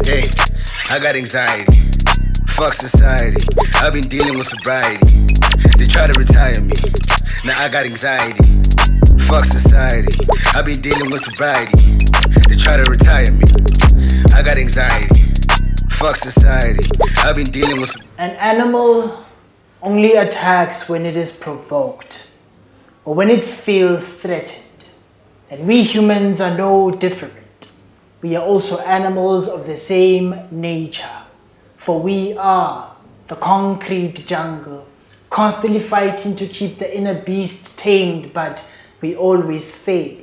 Hey, I got anxiety. Fuck society. I've been dealing with sobriety. They try to retire me. Now I got anxiety. Fuck society. I've been dealing with sobriety. They try to retire me. I got anxiety. Fuck society. I've been dealing with. An animal only attacks when it is provoked or when it feels threatened. And we humans are no different. We are also animals of the same nature. For we are the concrete jungle, constantly fighting to keep the inner beast tamed, but we always fail.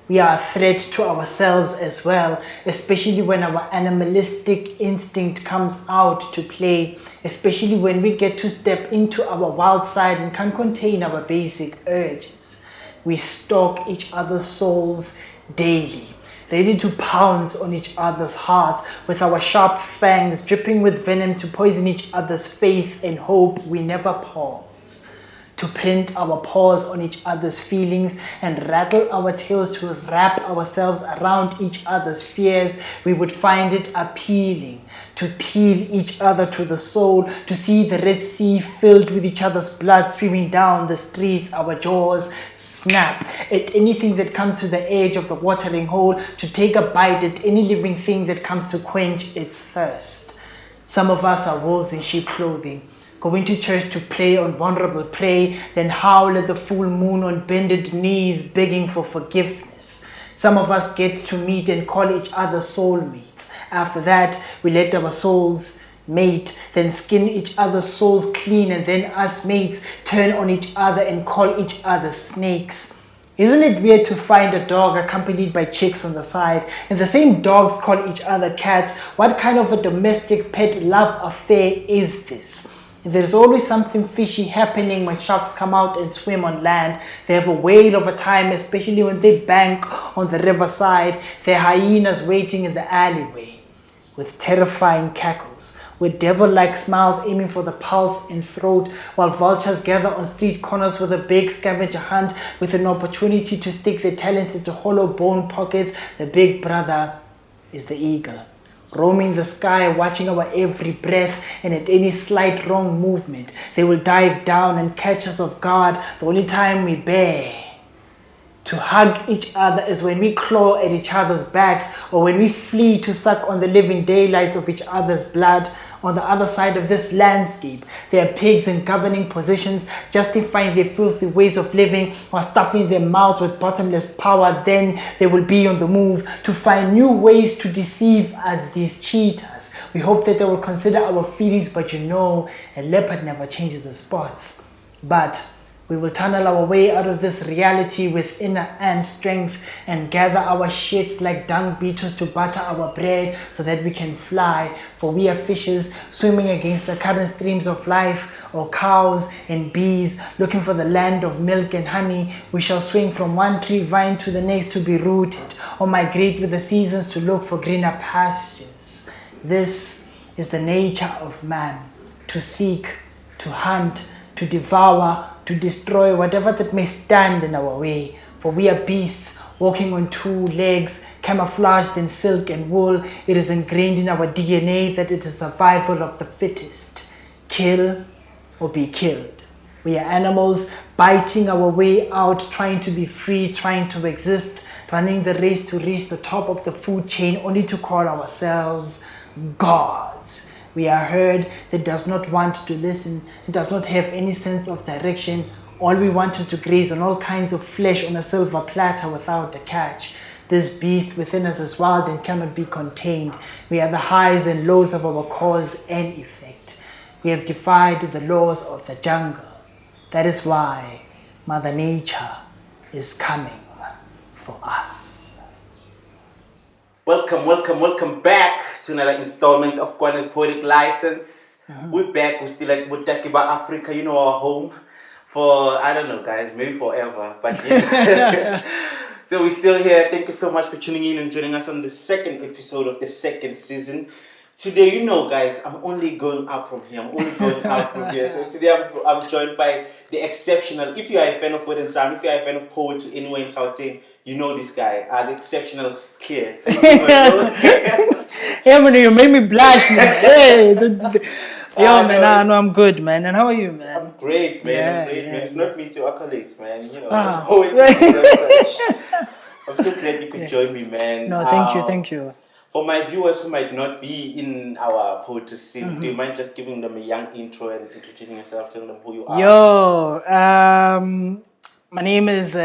We are a threat to ourselves as well, especially when our animalistic instinct comes out to play, especially when we get to step into our wild side and can't contain our basic urges. We stalk each other's souls daily, ready to pounce on each other's hearts with our sharp fangs dripping with venom to poison each other's faith and hope. We never pause to print our paws on each other's feelings and rattle our tails to wrap ourselves around each other's fears. We would find it appealing to peel each other to the soul, to see the Red Sea filled with each other's blood streaming down the streets. Our jaws snap at anything that comes to the edge of the watering hole, to take a bite at any living thing that comes to quench its thirst. Some of us are wolves in sheep clothing, going to church to prey on vulnerable prey, then howl at the full moon on bended knees, begging for forgiveness. Some of us get to meet and call each other soulmates. After that, we let our souls mate, then skin each other's souls clean, and then us mates turn on each other and call each other snakes. Isn't it weird to find a dog accompanied by chicks on the side, and the same dogs call each other cats? What kind of a domestic pet love affair is this? There's always something fishy happening when sharks come out and swim on land. They have a whale of a time, especially when they bank on the riverside. There are hyenas waiting in the alleyway with terrifying cackles, with devil-like smiles aiming for the pulse and throat, while vultures gather on street corners with a big scavenger hunt with an opportunity to stick their talents into hollow bone pockets. The big brother is the eagle, roaming the sky, watching our every breath, and at any slight wrong movement, they will dive down and catch us off guard. The only time we bear to hug each other is when we claw at each other's backs, or when we flee to suck on the living daylights of each other's blood. On the other side of this landscape, there are pigs in governing positions, justifying their filthy ways of living while stuffing their mouths with bottomless power. Then they will be on the move to find new ways to deceive us, these cheaters. We hope that they will consider our feelings, but a leopard never changes its spots. But we will tunnel our way out of this reality with inner ant strength and gather our shit like dung beetles to butter our bread so that we can fly. For we are fishes swimming against the current streams of life, or cows and bees looking for the land of milk and honey. We shall swing from one tree vine to the next to be rooted, or migrate with the seasons to look for greener pastures. This is the nature of man, to seek, to hunt, to devour, to destroy whatever that may stand in our way. For we are beasts walking on two legs, camouflaged in silk and wool. It is ingrained in our DNA that it is survival of the fittest. Kill or be killed. We are animals biting our way out, trying to be free, trying to exist, running the race to reach the top of the food chain, only to call ourselves gods. We are a herd that does not want to listen and does not have any sense of direction. All we want is to graze on all kinds of flesh on a silver platter without a catch. This beast within us is wild and cannot be contained. We are the highs and lows of our cause and effect. We have defied the laws of the jungle. That is why Mother Nature is coming for us. Welcome back to another installment of Kwane's Poetic License. We're back. We're still at Botaki Ba Afrika, our home for, I don't know, guys, maybe forever. But so we're still here. Thank you so much for tuning in and joining us on the second episode of the second season. Today, guys, I'm only going up from here. So today I'm joined by the exceptional, if you are a fan of Word and Sound, if you are a fan of poetry anywhere in Gauteng, you know this guy, the exceptional Clear. Yeah, man, you made me blush, man. Hey, yo, man, no, no, I'm good, man. And how are you, man? I'm great, man. Yeah, I'm great, yeah, man. It's yeah. not me to accolades, man. You know, Ah. poetry research. I'm so glad you could Yeah. join me, man. No, thank you, thank you. For my viewers who might not be in our poetry scene, Mm-hmm. do you mind just giving them a young intro and introducing yourself, telling them who you are? Yo, my name is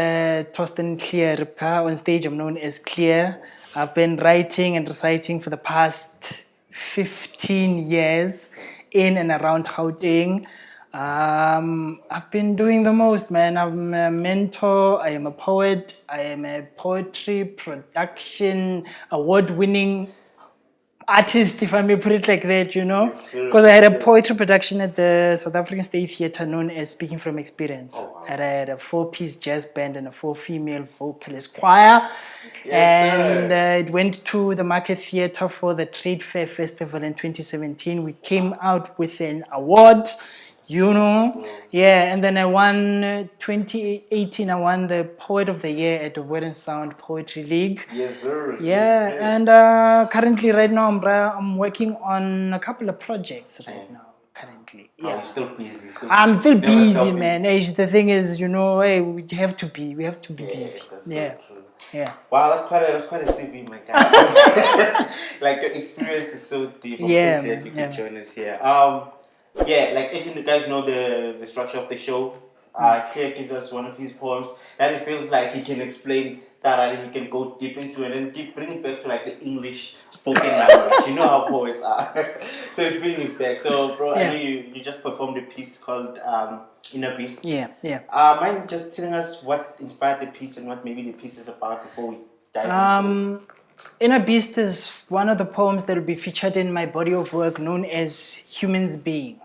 Torsten Rybka. On stage, I'm known as Clear. I've been writing and reciting for the past 15 years in and around Gauteng. I've been doing the most, man. I'm a mentor, I am a poet, I am a poetry production award-winning artist, if I may put it like that, you know, Yes, sir. because I had a Yes, sir. poetry production at the South African State Theatre known as Speaking from Experience. Oh, wow. And I had a 4-piece jazz band and a 4-female vocalist choir. Yes, And sir. it went to the Market Theatre for the Trade Fair Festival in 2017. We came out with an award, you know. Yeah, and then I won 2018, I won the Poet of the Year at the Word and Sound Poetry League. Yes, sir. Yeah, Yes, sir. and currently right now I'm working on a couple of projects right now. Currently, Oh, yeah. you're still busy. I'm still Never busy, stop man. Hey, the thing is, you know, hey, we have to be Yeah, busy. that's Yeah, so true. yeah, Wow, that's quite a CV, my guy. Like your experience is so deep. I'm Yeah, so glad man, you yeah, could man. join us here. Yeah, like if you guys know the structure of the show, Claire gives us one of his poems that it feels like he can explain thoroughly. He can go deep into it and bring it back to like the English spoken language. You know how poets are. So it's bringing it back. So, bro, I Yeah. know you just performed a piece called Inner Beast. yeah, yeah. Mind just telling us what inspired the piece and what maybe the piece is about before we dive into it? Inner Beast is one of the poems that will be featured in my body of work known as Humans Being.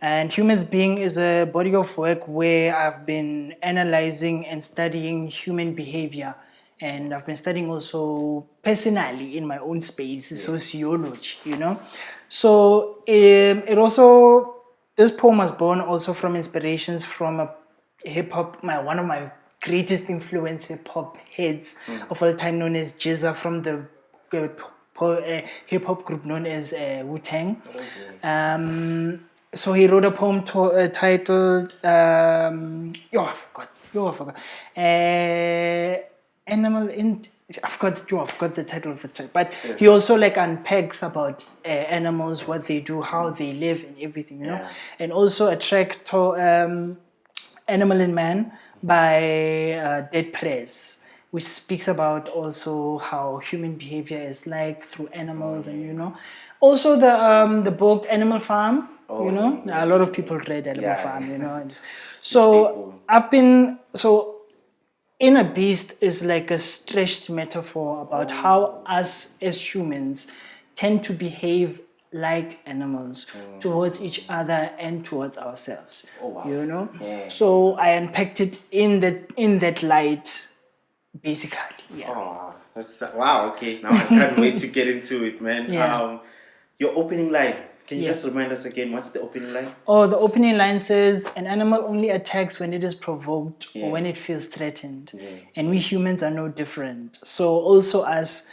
And Humans Being is a body of work where I've been analyzing and studying human behavior. And I've been studying also personally in my own space, sociology, you know. So it also, this poem was born also from inspirations from a hip hop, one of my greatest influence hip hop heads of all time, known as Jizza from the hip hop group known as Wu-Tang. So he wrote a poem titled I forgot. Animal in I forgot the title of the title, but he also like unpacks about animals, what they do, how they live, and everything, you know. Yeah. And also a track to Animal in Man by Dead Press, which speaks about also how human behavior is like through animals, and you know, also the book Animal Farm. You know, a lot of people read Animal Farm. You know, so I've been Inner Beast is like a stretched metaphor about how us as humans tend to behave like animals towards each other and towards ourselves. You know? Yeah. So I unpacked it in that light, basically. Yeah. Oh, wow, okay. Now I can't wait to get into it, man. Yeah. Your opening line. Can you Yeah. just remind us again, what's the opening line? Oh, the opening line says, an animal only attacks when it is provoked Yeah. or when it feels threatened. Yeah. And we humans are no different. So also us,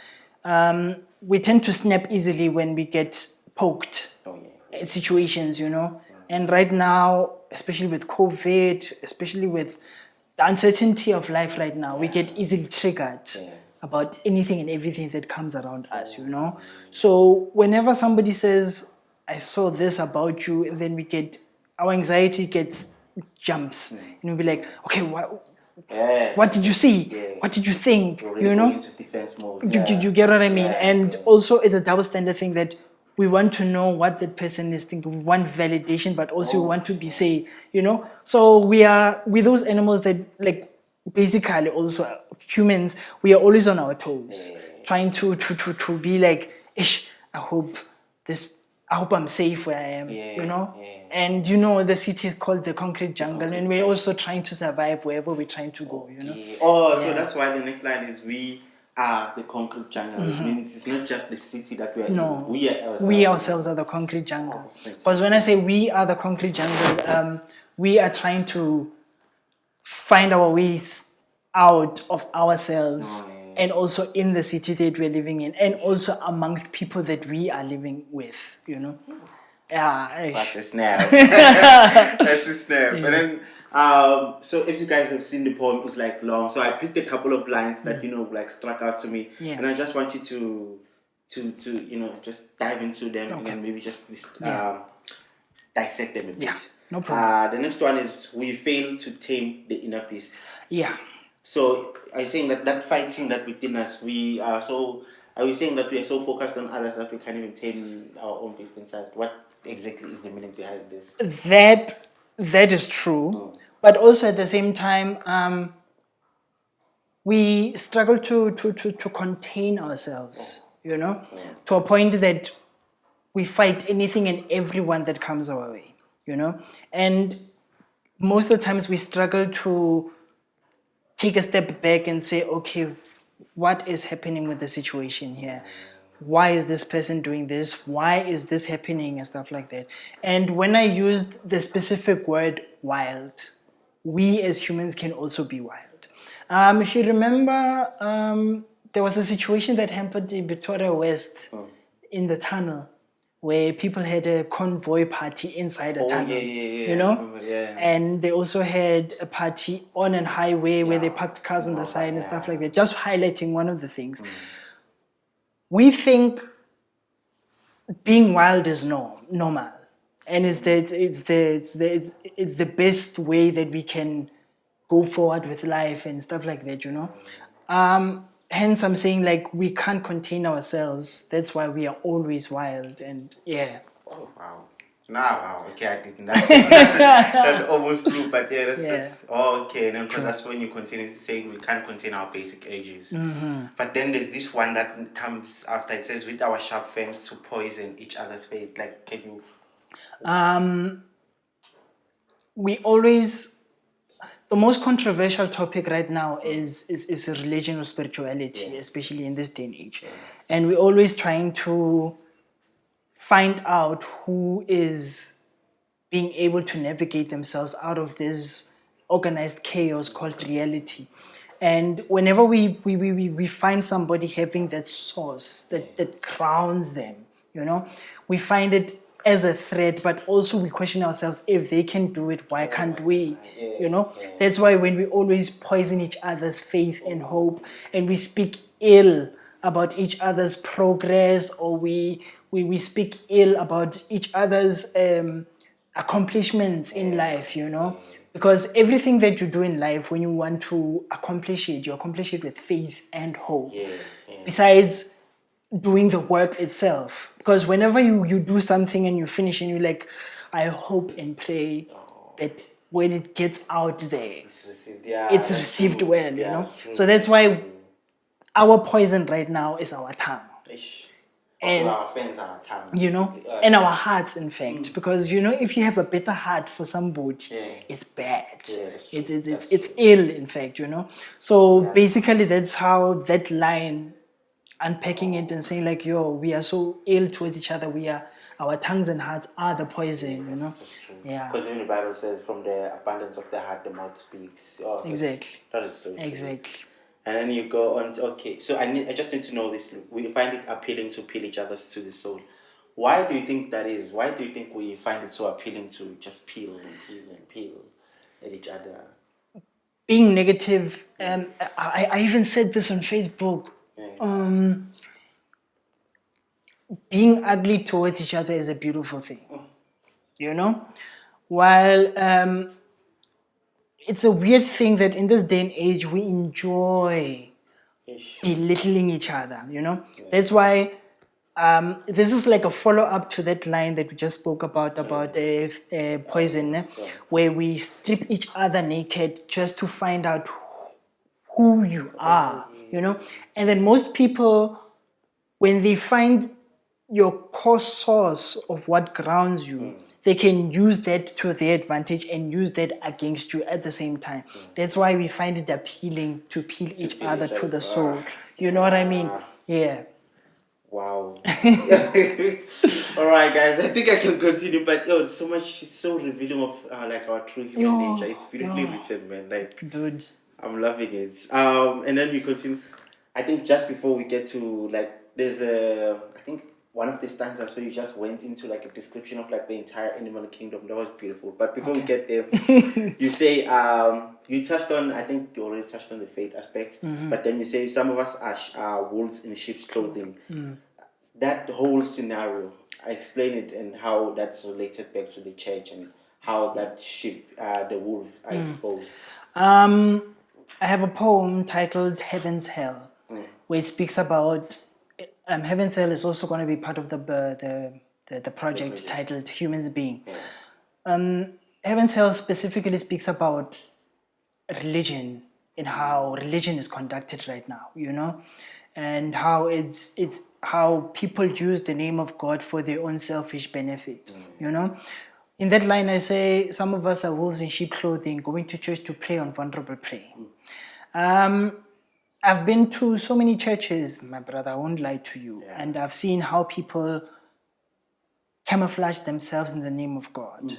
we tend to snap easily when we get poked Oh, yeah. at situations, you know. And right now, especially with COVID, especially with the uncertainty of life right now, we get easily triggered about anything and everything that comes around us, you know. So whenever somebody says, I saw this about you, and then our anxiety jumps, and we'll be like, okay, what did you see? Yeah. What did you think? You're You really know? going into defense mode. You get what I mean? Yeah, And also it's a double standard thing that we want to know what that person is thinking. We want validation, but also we want to be safe, you know? So we're those animals that, like, basically also humans, we are always on our toes, trying to be like, ish, I hope I'm safe where I am, you know? Yeah. And you know, the city is called the concrete jungle, and we're also trying to survive wherever we're trying to go, you know? Yeah. Oh, so that's why the next line is, we are the concrete jungle. It means it's not just the city that we are No, in. we ourselves are the concrete jungle. that's fantastic. Because when I say we are the concrete jungle, we are trying to find our ways out of ourselves and also in the city that we're living in, and also amongst people that we are living with, you know. Yeah. That's a snap. That's a snap. And then, so if you guys have seen the poem, it's like long. So I picked a couple of lines that like struck out to me, and I just want you to just dive into them and then maybe just dissect them a bit. Yeah, no problem. The next one is we fail to tame the inner beast. Yeah. So I'm saying that fighting that within us, we are so. Are we saying that we are so focused on others that we can't even tame our own beast inside? What exactly is the meaning behind this? That is true, but also at the same time, we struggle to contain ourselves, you know, to a point that we fight anything and everyone that comes our way, you know, and most of the times we struggle to take a step back and say, okay, what is happening with the situation here? Why is this person doing this? Why is this happening and stuff like that? And when I used the specific word wild, we as humans can also be wild. If you remember, there was a situation that happened in Victoria West in the tunnel where people had a convoy party inside a tunnel, you know? And they also had a party on a highway where they parked cars on the side and stuff like that, just highlighting one of the things. We think being wild is normal, and it's the best way that we can go forward with life and stuff like that, you know. Hence, I'm saying like we can't contain ourselves. That's why we are always wild, and yeah. Oh wow! Wow. Okay, I didn't. That almost true, but that's okay. And then that's when you continue saying we can't contain our basic urges. But then there's this one that comes after. It says, "With our sharp fangs to poison each other's fate." Like, can you? We always. The most controversial topic right now is religion or spirituality, especially in this day and age, and we're always trying to find out who is being able to navigate themselves out of this organized chaos called reality. And whenever we find somebody having that source that grounds them, you know, we find it as a threat, but also we question ourselves, if they can do it, why can't we? You know, that's why when we always poison each other's faith and hope, and we speak ill about each other's progress, or we speak ill about each other's accomplishments in life, you know, because everything that you do in life, when you want to accomplish it, you accomplish it with faith and hope. Besides doing the work itself, because whenever you do something and you finish and you're like, I hope and pray that when it gets out there, it's received well, you know. So that's why our poison right now is our tongue. And our friends are tongue. You know, and our hearts, in fact, because you know, if you have a better heart for somebody, it's bad. It's ill, in fact, you know. So basically, that's how that line, unpacking it and saying like, yo, we are so ill towards each other. Our tongues and hearts are the poison, you know. That's true. Yeah. Because even the Bible says, from the abundance of the heart, the mouth speaks. Oh, exactly. That is so true. Exactly. And then you go on to, okay, so I just need to know this. We find it appealing to peel each other to the soul. Why do you think that is? Why do you think we find it so appealing to just peel and peel and peel at each other? Being negative, I even said this on Facebook. Being ugly towards each other is a beautiful thing, you know? While it's a weird thing that in this day and age we enjoy belittling each other, you know? That's why this is like a follow-up to that line that we just spoke about poison, where we strip each other naked just to find out who you are, you know? And then most people, when they find your core source of what grounds you, they can use that to their advantage and use that against you at the same time. That's why we find it appealing to peel each other to the soul. You know what I mean? Yeah. Wow. All right, guys. I think I can continue, but it's so much. It's so revealing of like our true human nature. It's beautifully written, man. Like, dude, I'm loving it. And then you continue. I think just before we get to like, there's I think one of the stanzas, so you just went into like a description of like the entire animal kingdom. That was beautiful. But before we get there, you say you touched on, I think you already touched on the faith aspect, but then you say some of us are wolves in sheep's clothing. That whole scenario, I explain it and how that's related back to the church and how that sheep, the wolves, are exposed. I have a poem titled Heaven's Hell, where it speaks about Heaven's Hell is also going to be part of the project titled Humans Being. Heaven's Hell specifically speaks about religion and how religion is conducted right now, you know, and how it's how people use the name of God for their own selfish benefit, you know. In that line, I say some of us are wolves in sheep clothing, going to church to pray on vulnerable prey. I've been to so many churches, my brother, I won't lie to you, and I've seen how people camouflage themselves in the name of God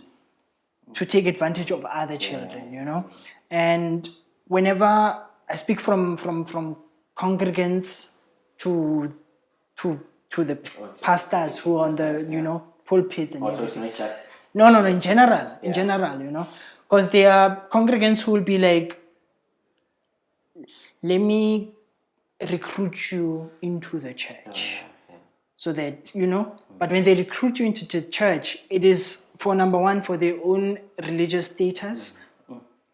to take advantage of other children, you know. And whenever I speak from congregants to the pastors who are on the, you know, pulpits and everything. No, in general, you know, because there are congregants who will be like, let me recruit you into the church so that, you know, but when they recruit you into the church, it is for number one, for their own religious status,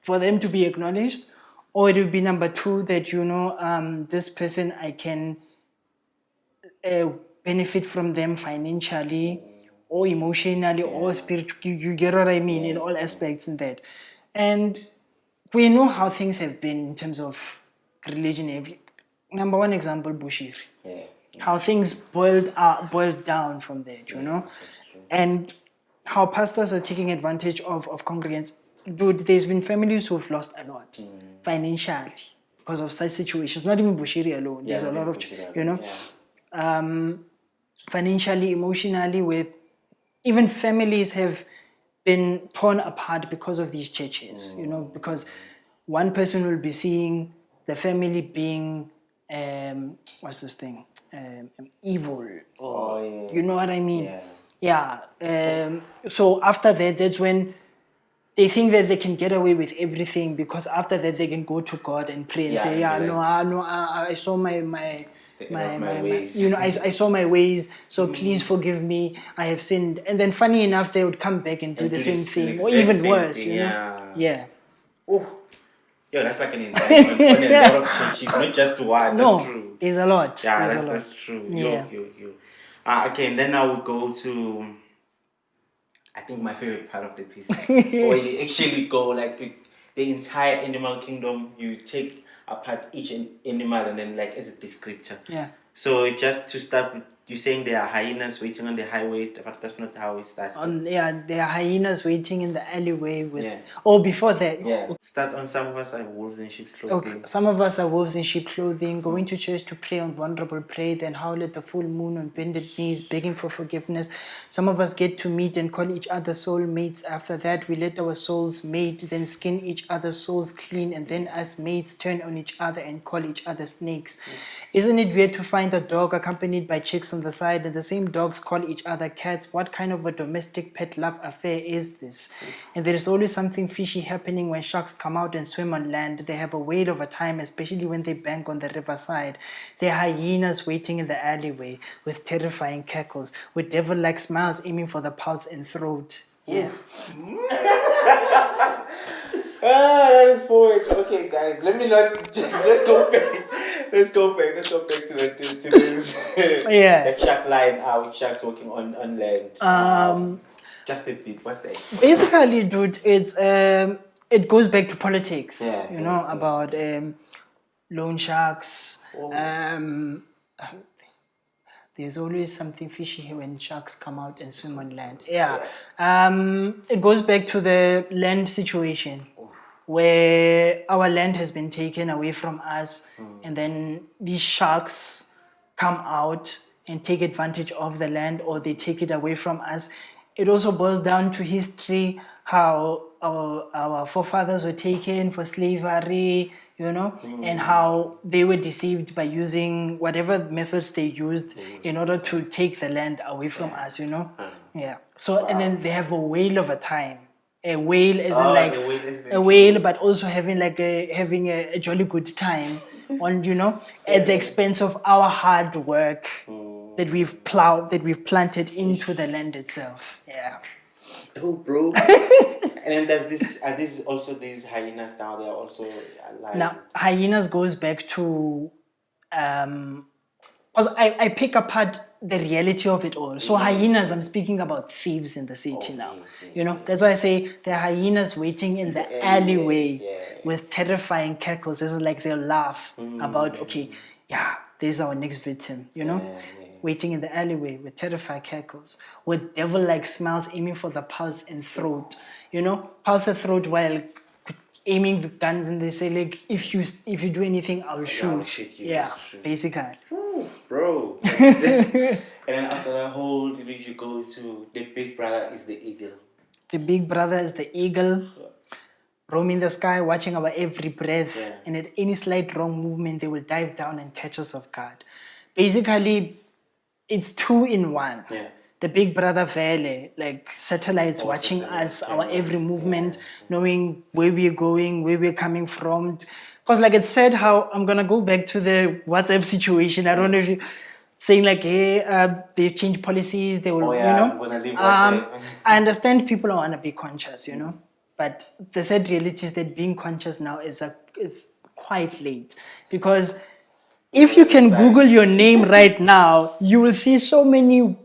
for them to be acknowledged, or it will be number two that, you know, this person, I can benefit from them financially or emotionally or spiritually. You get what I mean, in all aspects in that. And we know how things have been in terms of religion. Number one example, Bushiri. How things boiled down from that, you know, and how pastors are taking advantage of congregants. Dude, there's been families who've lost a lot financially because of such situations. Not even Bushiri alone. There's a lot of, you know, financially, emotionally, where even families have been torn apart because of these churches, you know, because one person will be seeing the family being, what's this thing? Evil, or you know what I mean? So after that, that's when they think that they can get away with everything, because after that they can go to God and pray and say, I saw my ways. You know, I saw my ways, so please forgive me, I have sinned. And then funny enough, they would come back and do the same thing, or even worse, you know? Oh, yeah, that's like an indictment on a lot of churches, not just one. No, that's true. There's a lot. Yeah, there's a lot. That's true. Yeah. Okay, and then I would go to, I think my favorite part of the piece, where you actually go like the entire animal kingdom. You take apart each animal and then like as a descriptor. Yeah. So just to start with, you're saying there are hyenas waiting on the highway, but that's not how it starts. There are hyenas waiting in the alleyway with. Oh, before that. Yeah. Start on some of us are wolves in sheep's clothing. Okay. Some of us are wolves in sheep clothing, going to church to pray on vulnerable prey, then howl at the full moon on bended knees, begging for forgiveness. Some of us get to meet and call each other soulmates. After that, we let our souls mate, then skin each other's souls clean, and then as mates turn on each other and call each other snakes. Isn't it weird to find a dog accompanied by chicks on the side, and the same dogs call each other cats? What kind of a domestic pet love affair is this? And there is always something fishy happening when sharks come out and swim on land. They have a whale of a time, especially when they bank on the riverside. There are hyenas waiting in the alleyway with terrifying cackles, with devil-like smiles aiming for the pulse and throat. Yeah. That is poetic. Okay, guys, let's go back. Let's go back to this. The shark line, with sharks walking on land. Just a bit. What's that? Basically, dude, it goes back to politics. About loan sharks. There's always something fishy here when sharks come out and swim on land. It goes back to the land situation, where our land has been taken away from us, and then these sharks come out and take advantage of the land, or they take it away from us. It also boils down to history, how our forefathers were taken for slavery, you know, and how they were deceived by using whatever methods they used in order to take the land away from us, you know. Yeah. So and then they have a whale of a time. A whale isn't like a whale, but also having a jolly good time on, you know, at the expense of our hard work that we've plowed, that we've planted into the land itself. Yeah. Oh, bro. And then are these also these hyenas now? They are also alive. Now, hyenas goes back to, because I pick apart the reality of it all. So hyenas, I'm speaking about thieves in the city now. You know, that's why I say there are hyenas waiting in the alleyway with terrifying cackles. It's like they'll laugh about, okay, yeah, there's our next victim, you know? Waiting in the alleyway with terrified cackles, with devil-like smiles aiming for the pulse and throat, you know, pulse and throat while aiming the guns, and they say like, if you do anything, I'll shoot. I'll shoot you. Yeah, basically. Ooh, bro. And then after that whole, you go to the big brother is the eagle. The big brother is the eagle, roaming the sky, watching our every breath, and at any slight wrong movement, they will dive down and catch us off guard. Basically, it's 2 in 1. Yeah. The big brother vele, like satellites watching us, our every movement, knowing where we're going, where we're coming from. Because like it said, how I'm going to go back to the WhatsApp situation. I don't know if you saying like, hey, they've changed policies. They will, you know. I'm gonna leave WhatsApp. I understand people want to be conscious, you know. But the sad reality is that being conscious now is quite late. Because if you can Google your name right now, you will see so many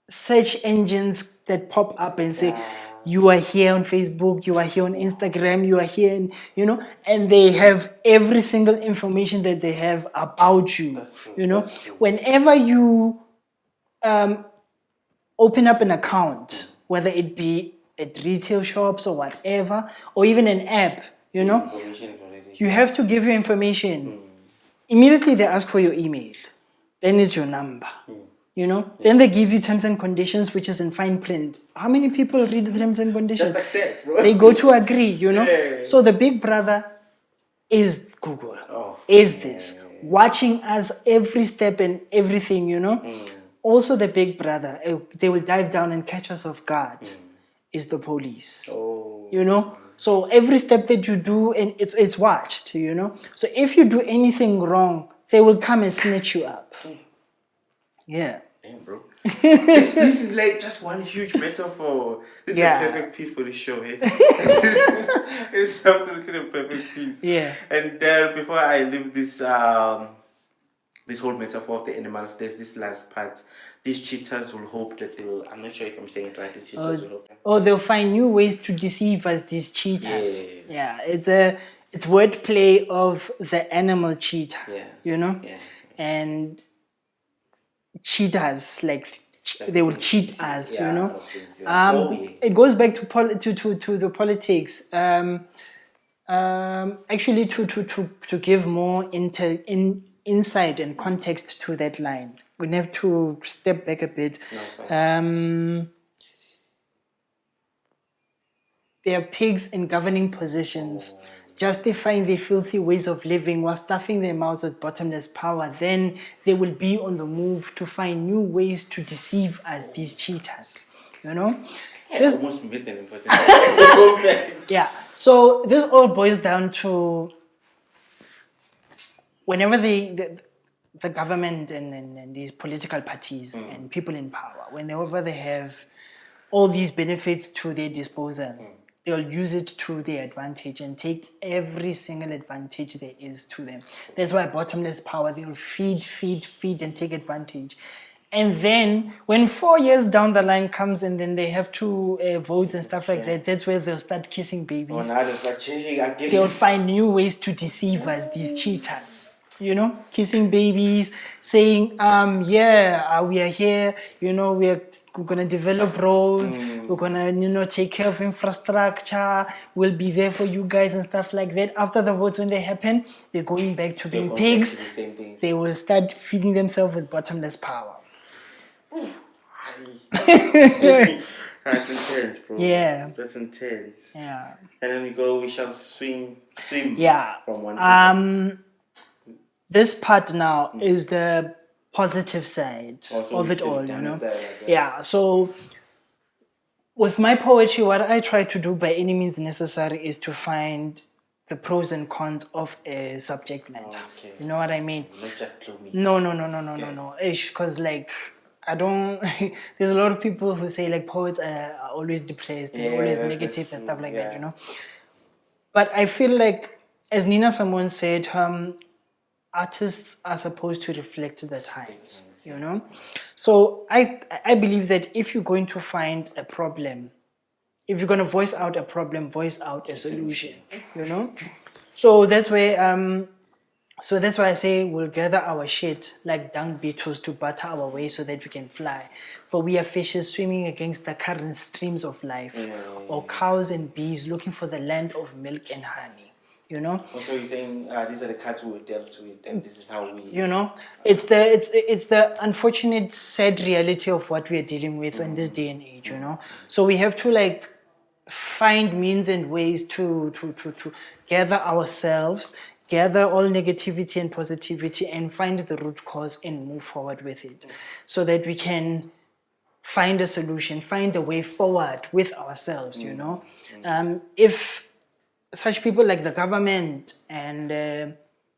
search engines that pop up and say, you are here on Facebook, you are here on Instagram, you are here, and, you know, and they have every single information that they have about you. You know, whenever you open up an account, whether it be at retail shops or whatever, or even an app, you know, you have to give your information. Immediately they ask for your email, then it's your number, you know. Then they give you terms and conditions, which is in fine print. How many people read the terms and conditions? Just accept, bro. They go to agree, you know. So the big brother is Google, watching us every step and everything, you know. Also the big brother, they will dive down and catch us off guard, is the police, you know. So every step that you do, and it's watched, you know. So if you do anything wrong, they will come and snatch you up. Yeah. Damn, bro. This is like just one huge metaphor. This is a perfect piece for the show, hey? It's absolutely a perfect piece. Yeah. And before I leave this this whole metaphor of the animals, there's this last part. These cheetahs will hope that they will, I'm not sure if I'm saying it right, these cheetahs will hope. They'll find new ways to deceive us, these cheetahs. Yeah, it's wordplay of the animal cheetah, you know? Yeah. And cheetahs, like they will cheat us, you know? It goes back to the politics. Actually, to give more insight and context to that line, we have to step back a bit. There are pigs in governing positions, justifying their filthy ways of living while stuffing their mouths with bottomless power. Then they will be on the move to find new ways to deceive us, these cheaters. You know? This almost missed an important. Yeah. So this all boils down to whenever the government and these political parties and people in power, whenever they have all these benefits to their disposal, they'll use it to their advantage and take every single advantage there is to them. That's why bottomless power, they'll feed and take advantage. And then when 4 years down the line comes and then they have to vote and stuff like that, that's where they'll start kissing babies. They'll find new ways to deceive us, these cheaters. You know, kissing babies, saying, we are here, you know, we're going to develop roads, we're going to, you know, take care of infrastructure, we'll be there for you guys and stuff like that. After the votes, when they happen, they're going back to being pigs. They will start feeding themselves with bottomless power. That's intense, bro. Yeah. That's intense. Yeah. And then we go, we shall swim Yeah. from one to This part now is the positive side Also, of we it could all, have done it there, like that. Yeah. So with my poetry, what I try to do by any means necessary is to find the pros and cons of a subject matter. Okay. You know what I mean? Not just kill me. No. Because like I don't. There's a lot of people who say like poets are always depressed, they're always negative and stuff like that. You know. But I feel like, as Nina someone said, artists are supposed to reflect the times. You know. So I believe that if you're going to find a problem, if you're going to voice out a problem, voice out a solution, you know? So that's where I say we'll gather our shit like dung beetles to butter our way so that we can fly. For we are fishes swimming against the current streams of life, or cows and bees looking for the land of milk and honey. You know. Also, you're saying these are the cards we dealt with, and this is how we. You know, it's the unfortunate, sad reality of what we are dealing with in this day and age. You know, so we have to like find means and ways to gather ourselves, gather all negativity and positivity, and find the root cause and move forward with it, so that we can find a solution, find a way forward with ourselves. You know, if such people like the government and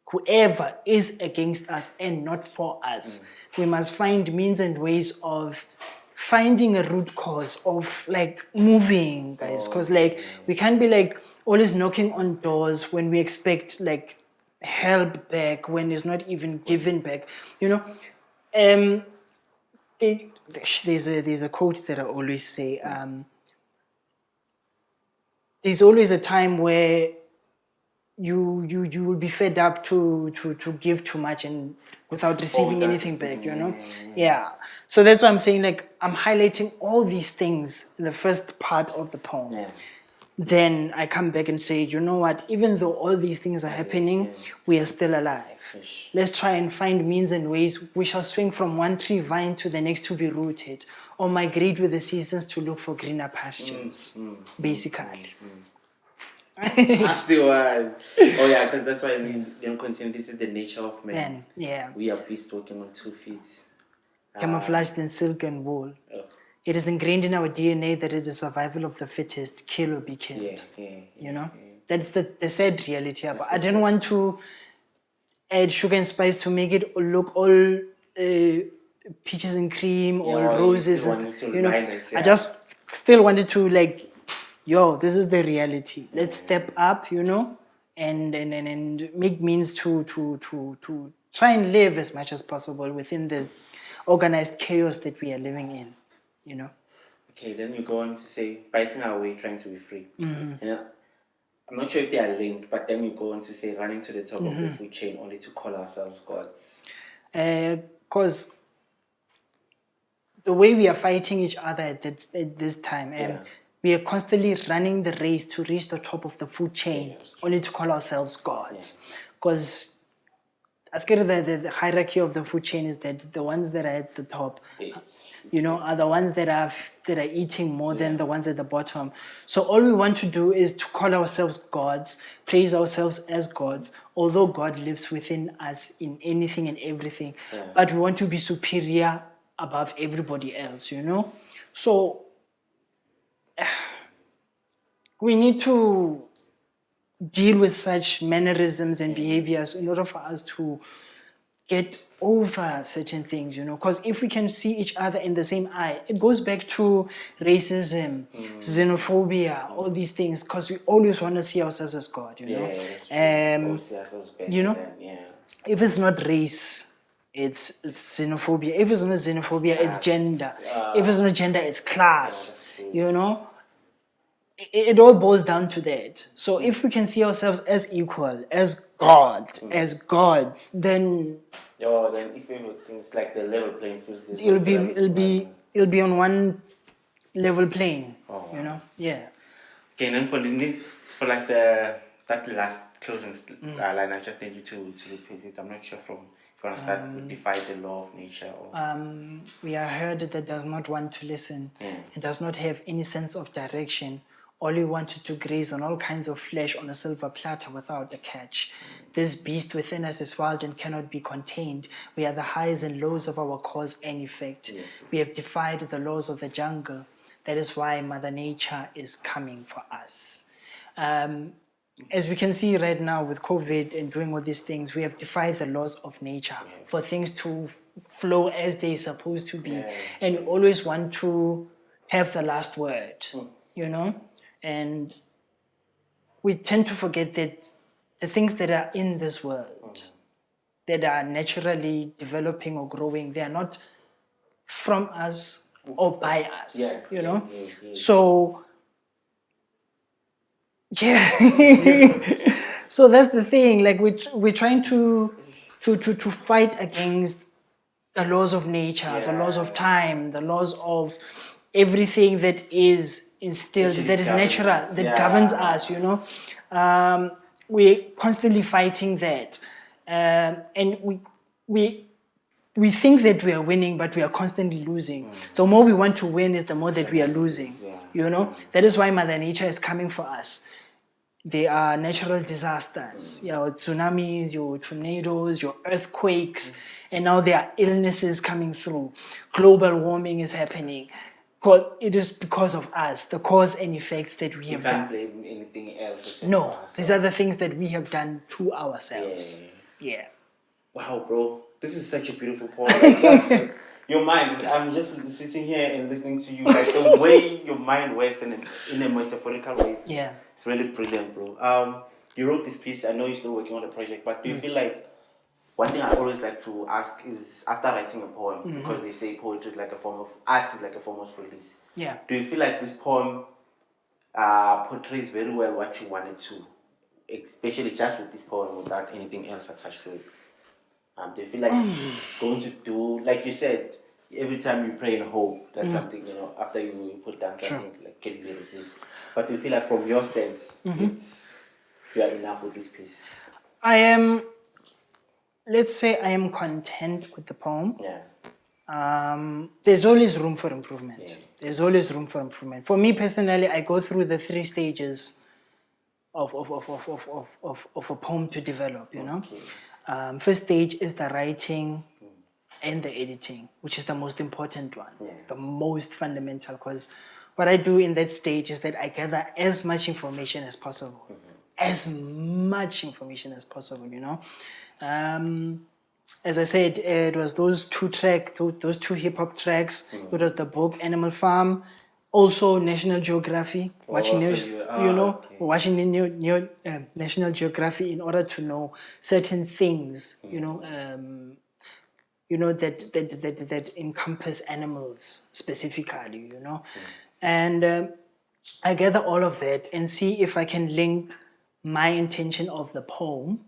whoever is against us and not for us, we must find means and ways of finding a root cause of like moving, guys. Because like we can't be like always knocking on doors when we expect like help back when it's not even given back. You know, there's a quote that I always say. There's always a time where you will be fed up to give too much and without receiving anything back, you know? Yeah. So that's why I'm saying like I'm highlighting all these things in the first part of the poem. Yeah. Then I come back and say, you know what, even though all these things are happening, we are still alive. Let's try and find means and ways. We shall swing from one tree vine to the next to be rooted, or migrate with the seasons to look for greener pastures, basically. That's the one. Oh yeah, because that's why I mean, continue. This is the nature of man. Yeah. We are beasts walking on 2 feet. Camouflaged in silk and wool. It is ingrained in our DNA that it is survival of the fittest, kill or be killed. You know? That's the sad reality. But I didn't want to add sugar and spice to make it look all peaches and cream or roses. You know? I just still wanted to like, yo, this is the reality. Let's step up, you know, and make means to try and live as much as possible within the organized chaos that we are living in, you know. Okay, then you go on to say, biting our way, trying to be free. And I'm not sure if they are linked, but then you go on to say, running to the top of the food chain only to call ourselves gods. Because the way we are fighting each other at this time, we are constantly running the race to reach the top of the food chain, only to call ourselves gods. Because as scared the hierarchy of the food chain is that the ones that are at the top, you know, are the ones that are eating more than the ones at the bottom. So all we want to do is to call ourselves gods, praise ourselves as gods, although God lives within us in anything and everything. But we want to be superior above everybody else, you know? So we need to deal with such mannerisms and behaviors in order for us to get over certain things, you know, because if we can see each other in the same eye, it goes back to racism, xenophobia, all these things, because we always want to see ourselves as God, you know. You know, if it's not race, it's xenophobia. If it's not xenophobia, it's gender. If it's not gender, it's class, you know. It all boils down to that. So if we can see ourselves as equal, as God, as gods, then then if everything's like the level playing field, it'll be on one level plane. You know, yeah. Okay, and then for that last closing line, I just need you to repeat it. I'm not sure if Gonna start to defy the law of nature. Or... We are a herd that does not want to listen. It does not have any sense of direction. All we wanted to graze on all kinds of flesh on a silver platter without a catch. This beast within us is wild and cannot be contained. We are the highs and lows of our cause and effect. We have defied the laws of the jungle. That is why Mother Nature is coming for us. As we can see right now with COVID and doing all these things, we have defied the laws of nature for things to flow as they're supposed to be. And we always want to have the last word, you know? And we tend to forget that the things that are in this world, that are naturally developing or growing, they are not from us or by us, you know? So, so that's the thing. Like we're trying to fight against the laws of nature, the laws of time, the laws of everything that is instilled, that is natural, that governs us. You know, we're constantly fighting that, and we think that we are winning, but we are constantly losing. The more we want to win, is the more that we are losing. You know, that is why Mother Nature is coming for us. There are natural disasters, your tsunamis, your tornadoes, your earthquakes, and now there are illnesses coming through. Global warming is happening. It is because of us, the cause and effects that we have done. You can't blame anything else. No, these are the things that we have done to ourselves. Yeah. Wow, bro, this is such a beautiful poem. Your mind, I'm just sitting here and listening to you. Like the way your mind works in a metaphorical way. Yeah. It's really brilliant, bro. You wrote this piece. I know you're still working on the project, but do you feel like one thing I always like to ask is after writing a poem, because they say poetry is like a form of art, is like a form of release. Yeah. Do you feel like this poem portrays very well what you wanted to, especially just with this poem without anything else attached to it? Do you feel like it's going to do, like you said, every time you pray in hope, that's something, you know, after you put down something, like can be received. But do you feel like from your stance, you are enough with this piece? Let's say I am content with the poem. Yeah. There's always room for improvement. Yeah. There's always room for improvement. For me personally, I go through the 3 stages of a poem to develop, you know. First stage is the writing and the editing, which is the most important one, the most fundamental, because what I do in that stage is that I gather as much information as possible, as much information as possible, you know. As I said, it was those 2 tracks, those 2 hip-hop tracks. It was the book Animal Farm, also National Geography, watching news, watching National Geography in order to know certain things, you know that encompass animals specifically, you know, and I gather all of that and see if I can link my intention of the poem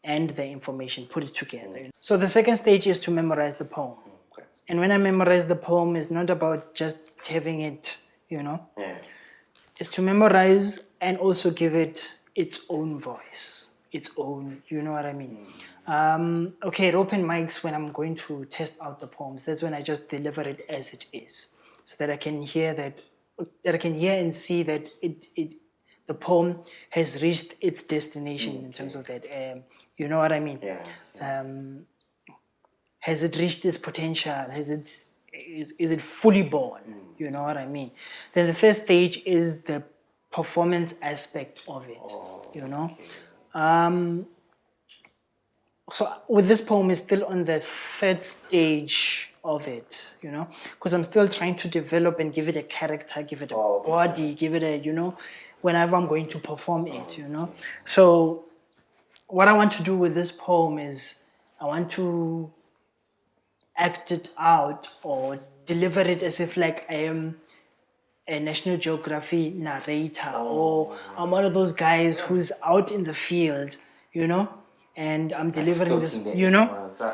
and the information, put it together. So the second stage is to memorize the poem. And when I memorize the poem, it's not about just having it, you know. It's to memorize and also give it its own voice, its own, you know what I mean. Okay, at open mics, when I'm going to test out the poems, that's when I just deliver it as it is, so that I can hear and see that the poem has reached its destination in terms of that. You know what I mean? Has it reached its potential? Is it fully born? You know what I mean? Then the third stage is the performance aspect of it. You know? So with this poem, it's still on the third stage of it, you know, because I'm still trying to develop and give it a character, give it a body, give it a, you know, whenever I'm going to perform it, you know. So what I want to do with this poem is I want to act it out or deliver it as if like I am a National Geography narrator, or I'm one of those guys who's out in the field, you know, and I'm delivering this, you know. So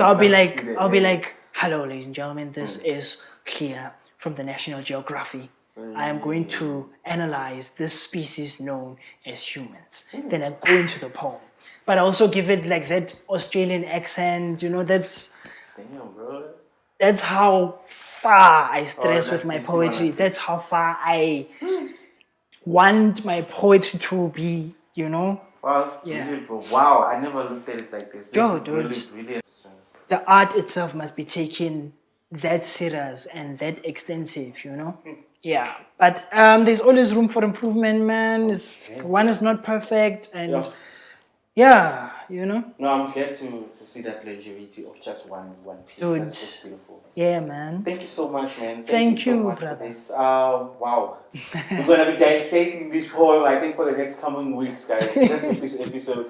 I'll be like, hello, ladies and gentlemen, this is Clear from the National Geography. I am going to analyze this species known as humans. Then I go into the poem. but I also give it like that Australian accent. You know, that's Damn, bro. that's how far I stress that's with my just poetry. one. That's how far I want my poetry to be. You know, Wow, it's Yeah. brilliant, bro. Wow, I never looked at it like this. This Yo, is dude. really brilliant. the art itself must be taken that serious and that extensive, you know? Yeah. But there's always room for improvement, man. One is not perfect and yeah, you know? No, I'm glad to see that longevity of just one piece. Dude. That's just beautiful. Yeah, man. Thank you so much, man. Thank you so you, much brother. for this. Wow. We're gonna be dissecting this poem, I think, for the next coming weeks, guys. Just with this episode.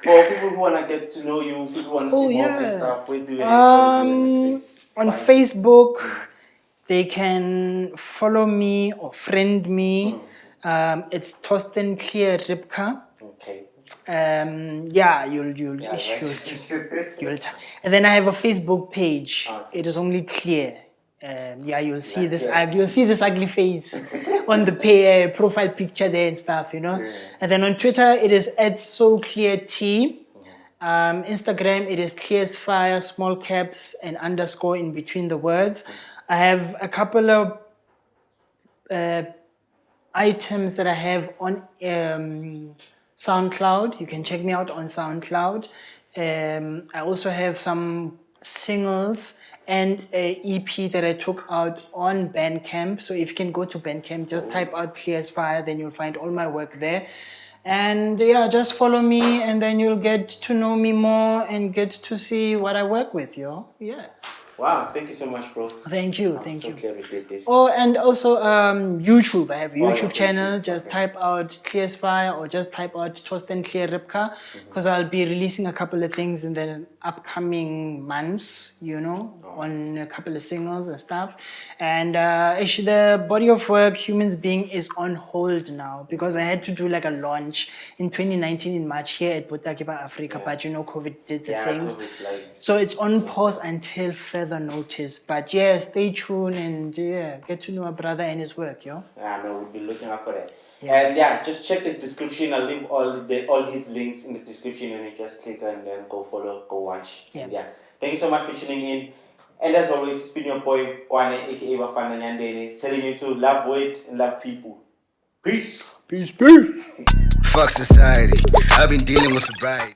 For people who wanna get to know you, people who wanna see more of this stuff, where do you on Facebook, they can follow me or friend me. It's Torsten Clear Rybka. Okay. Yeah, you'll and then I have a Facebook page. Okay. It is only Clear. Yeah, you'll see this. You'll see this ugly face on the profile picture there and stuff, you know. And then on Twitter, it is @SoClearT. Instagram, it is clearsfire, small caps and underscore in between the words. I have a couple of items that I have on SoundCloud. You can check me out on SoundCloud. I also have some singles and a EP that I took out on Bandcamp. So if you can go to Bandcamp, just type out Clear as Fire, then you'll find all my work there. And yeah, just follow me and then you'll get to know me more and get to see what I work with, yo. Yeah. Wow, thank you so much, bro. Thank you, thank you. Glad we did this. Oh, and also YouTube. I have a YouTube channel. Just type out Clear as Fire or just type out Torsten Clear Rybka, because I'll be releasing a couple of things in the upcoming months, you know, on a couple of singles and stuff. And actually the body of work, Humans Being, is on hold now because I had to do like a launch in 2019 in March here at Botaki Ba Afrika, but you know, COVID did the things. So it's on pause until further notice. But yeah, stay tuned and yeah, get to know my brother and his work, yo. Yeah, no, we'll be looking out for that. Yeah. And yeah, just check the description. I'll leave all his links in the description, and you just click and then go follow, go watch. Yeah. And yeah. Thank you so much for tuning in. And as always, it's been your boy Kwane, aka Bafana Nyandene, telling you to love weight and love people. Peace. Peace, peace. Fuck society. I've been dealing with sobriety.